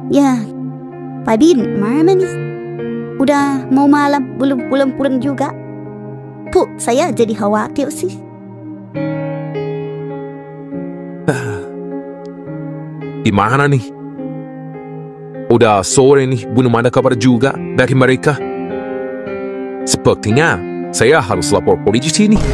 Ya, Fadil, mana nih? Udah mau malam, belum pulang-pulang juga. Tuh, saya jadi khawatir sih. Gimana nih? Udah sore nih, belum ada kabar juga dari mereka. Sepertinya saya harus lapor polisi nih.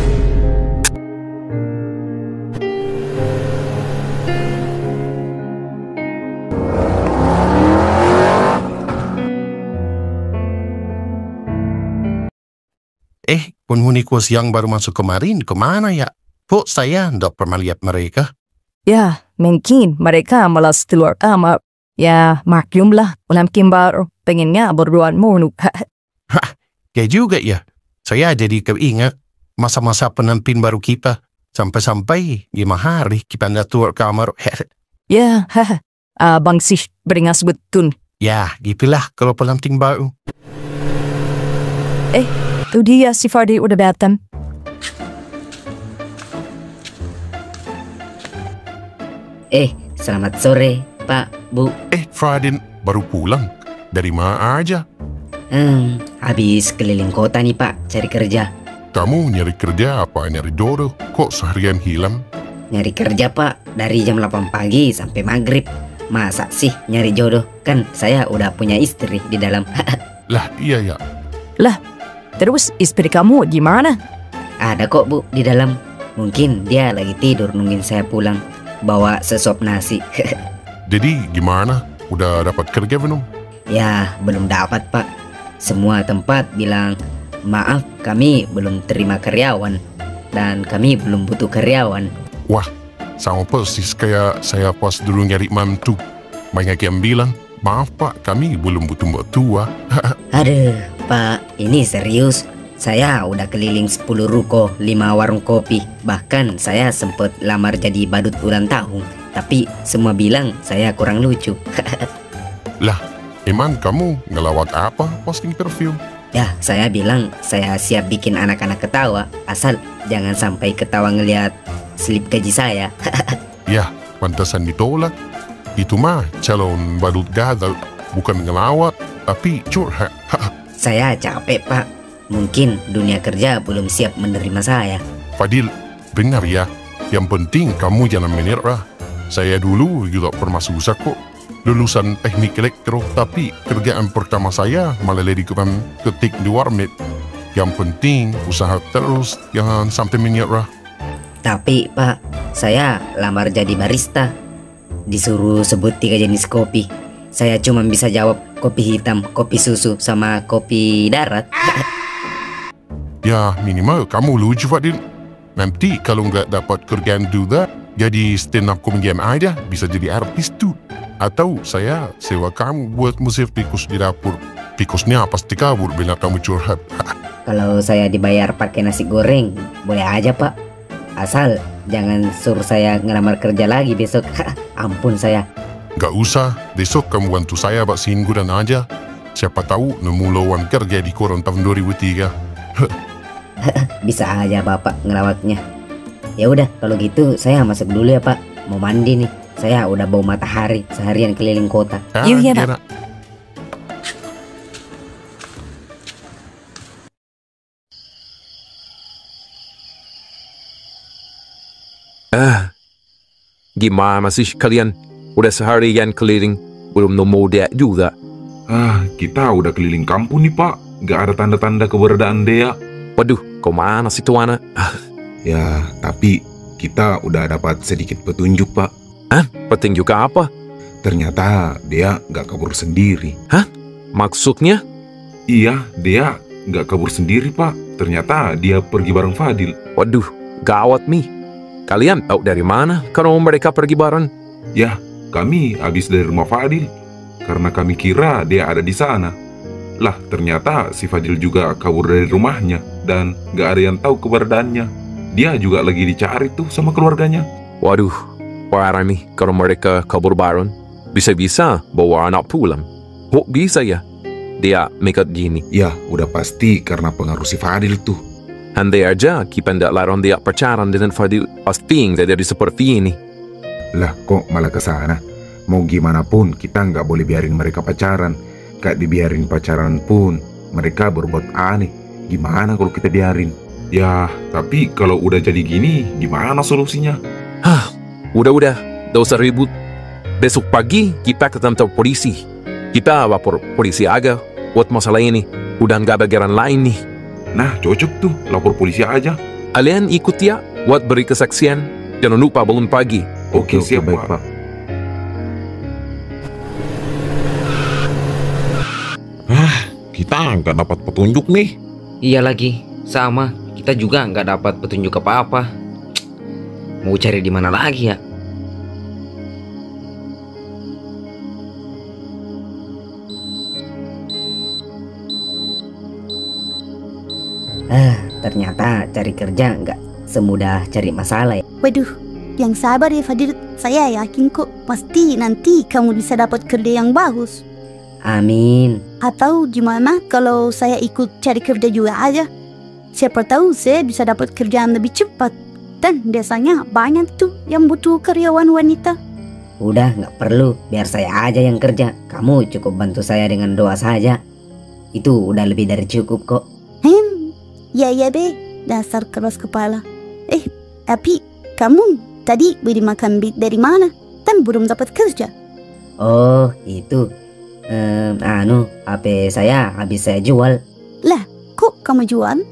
Penghuni kos yang baru masuk kemarin, kemana ya? Kok saya nggak pernah lihat mereka? Ya, mungkin mereka malas keluar kamar. Ya, maklumlah, mungkin baru pengennya berduaan mulu. Kayak juga ya. Saya jadi keinget masa-masa pendamping baru kita. Sampai-sampai 5 hari kita nggak keluar kamar. Ya, Bang Sih beringas betul. Ya, gitulah kalau pendamping baru. Itu dia si Fadil udah datang. Selamat sore, Pak, Bu. Fadil baru pulang. Dari mana aja? Habis keliling kota nih, Pak, cari kerja. Kamu nyari kerja apa nyari jodoh? Kok seharian hilang? Nyari kerja, Pak, dari jam 8 pagi sampai maghrib. Masa sih nyari jodoh? Kan saya udah punya istri di dalam. Lah, iya ya. Lah, terus istri kamu gimana? Ada kok, Bu, di dalam. Mungkin dia lagi tidur nungguin saya pulang. Bawa sesop nasi. Jadi gimana? Udah dapat kerja belum? Ya, belum dapat, Pak. Semua tempat bilang, maaf, kami belum terima karyawan. Dan kami belum butuh karyawan. Wah, sama persis kayak saya pas dulu nyari mantu. Banyak yang bilang, maaf Pak, kami belum butuh mbak tua. Aduh, Pak, ini serius. Saya udah keliling 10 ruko, 5 warung kopi. Bahkan saya sempet lamar jadi badut ulang tahun. Tapi semua bilang saya kurang lucu. Lah, emang kamu ngelawak apa pas interview? Ya, saya bilang saya siap bikin anak-anak ketawa. Asal jangan sampai ketawa ngelihat slip gaji saya. Ya, pantasan ditolak. Itu mah calon badut gagal. Bukan ngelawak, tapi curhat. Saya capek, Pak. Mungkin dunia kerja belum siap menerima saya. Fadil, dengar ya. Yang penting kamu jangan menyerah. Saya dulu juga pernah susah kok. Lulusan teknik elektro, tapi kerjaan pertama saya malah jadi tukang ketik di warnet. Yang penting usaha terus, jangan sampai menyerah. Tapi Pak, saya lamar jadi barista. Disuruh sebut 3 jenis kopi. Saya cuma bisa jawab kopi hitam, kopi susu, sama kopi darat. Ya minimal kamu lucu Fadil. Nanti kalau nggak dapat kerjaan juga, jadi stand up comedian aja, bisa jadi artis tuh. Atau saya sewa kamu buat musik tikus di dapur. Tikusnya pasti kabur bila kamu curhat. Kalau saya dibayar pakai nasi goreng, boleh aja Pak. Asal jangan suruh saya ngelamar kerja lagi besok. Ampun saya. Gak usah, besok kamu bantu saya Pak Singguran aja. Siapa tahu nemu lowongan kerja di koran tahun 2003. Bisa aja Bapak ngelawaknya. Ya udah, kalau gitu saya masuk dulu ya Pak. Mau mandi nih. Saya udah bau matahari seharian keliling kota. Yuk ya Pak. Gimana sih kalian? Udah seharian keliling, belum nemu dia juga. Kita udah keliling kampung nih Pak. Gak ada tanda-tanda keberadaan dia. Waduh, kemana sih tuh anak? Ya, tapi kita udah dapat sedikit petunjuk Pak. Petunjuk apa? Ternyata dia gak kabur sendiri. Maksudnya? Iya, dia gak kabur sendiri Pak. Ternyata dia pergi bareng Fadil. Waduh, gawat nih. Kalian tahu dari mana kalau mereka pergi bareng? Ya, kami habis dari rumah Fadil. Karena kami kira dia ada di sana. Lah, ternyata si Fadil juga kabur dari rumahnya. Dan gak ada yang tahu keberadaannya. Dia juga lagi dicari tuh sama keluarganya. Waduh, parah nih kalau mereka kabur bareng. Bisa-bisa bawa anak pulang. Kok bisa ya? Dia mikir gini. Ya, udah pasti karena pengaruh si Fadil tuh. Andai aja kita ndak larang dia pacaran dengan Fadil, pasti jadi seperti ini. Lah, kok malah ke sana? Mau gimana pun kita nggak boleh biarin mereka pacaran. Gak dibiarin pacaran pun mereka berbuat aneh. Gimana kalau kita biarin? Ya, tapi kalau udah jadi gini, gimana solusinya? Udah, gak usah ribut. Besok pagi kita ke kantor polisi. Kita lapor polisi aja buat masalah ini. Udah nggak ada jalan lain nih. Nah, cocok tuh, lapor polisi aja. Kalian ikut ya buat beri kesaksian. Jangan lupa bangun pagi. Oke, siap, baik, Pak. Kita nggak dapat petunjuk nih. Iya lagi, sama. Kita juga nggak dapat petunjuk apa-apa. Mau cari di mana lagi ya? Ternyata cari kerja nggak semudah cari masalah ya. Waduh, yang sabar ya Fadil. Saya yakin kok pasti nanti kamu bisa dapat kerja yang bagus. Amin. Atau gimana kalau saya ikut cari kerja juga aja? Siapa tahu saya bisa dapat kerjaan lebih cepat. Dan biasanya banyak tuh yang butuh karyawan wanita. Udah nggak perlu, biar saya aja yang kerja. Kamu cukup bantu saya dengan doa saja. Itu udah lebih dari cukup kok. Ya be, dasar keras kepala. Tapi kamu tadi beli makan beat dari mana? Kan belum dapat kerja. Oh itu, HP saya habis saya jual. Lah, kok kamu jual?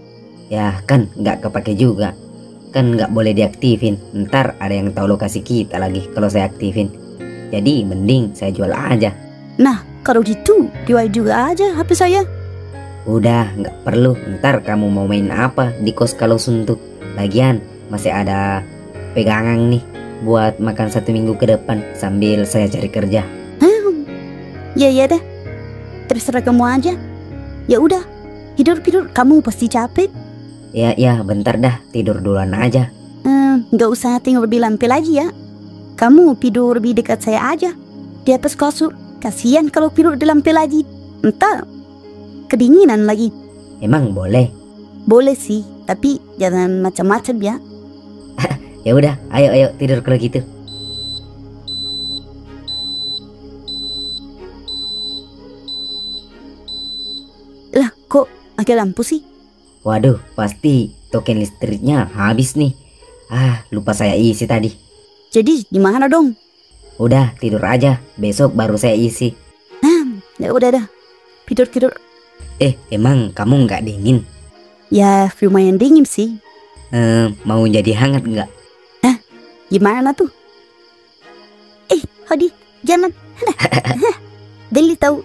Ya kan nggak kepake juga. Kan nggak boleh diaktifin. Ntar ada yang tahu lokasi kita lagi kalau saya aktifin. Jadi mending saya jual aja. Nah, kalau gitu jual juga aja HP saya. Udah nggak perlu. Ntar kamu mau main apa di kos kalau suntuk. Lagian masih ada pegangan nih buat makan 1 minggu ke depan sambil saya cari kerja. Ya dah, terserah kamu aja. Ya udah, tidur, kamu pasti capek. Ya bentar dah, tidur duluan aja. Nggak usah tinggal di lantai lagi ya. Kamu tidur lebih dekat saya aja, di atas kasur. Kasihan kalau tidur di lantai lagi, entar kedinginan lagi. Emang boleh? Boleh sih, tapi jangan macam-macam ya. Ya udah, ayo tidur kalau gitu. Lah, kok ada lampu sih? Waduh, pasti token listriknya habis nih. Lupa saya isi tadi. Jadi gimana dong? Udah, tidur aja. Besok baru saya isi. Ya udah dah. Tidur. Emang kamu nggak dingin? Ya, lumayan dingin sih. Mau jadi hangat nggak? Gimana tuh? Hadi, jangan. Deli tahu.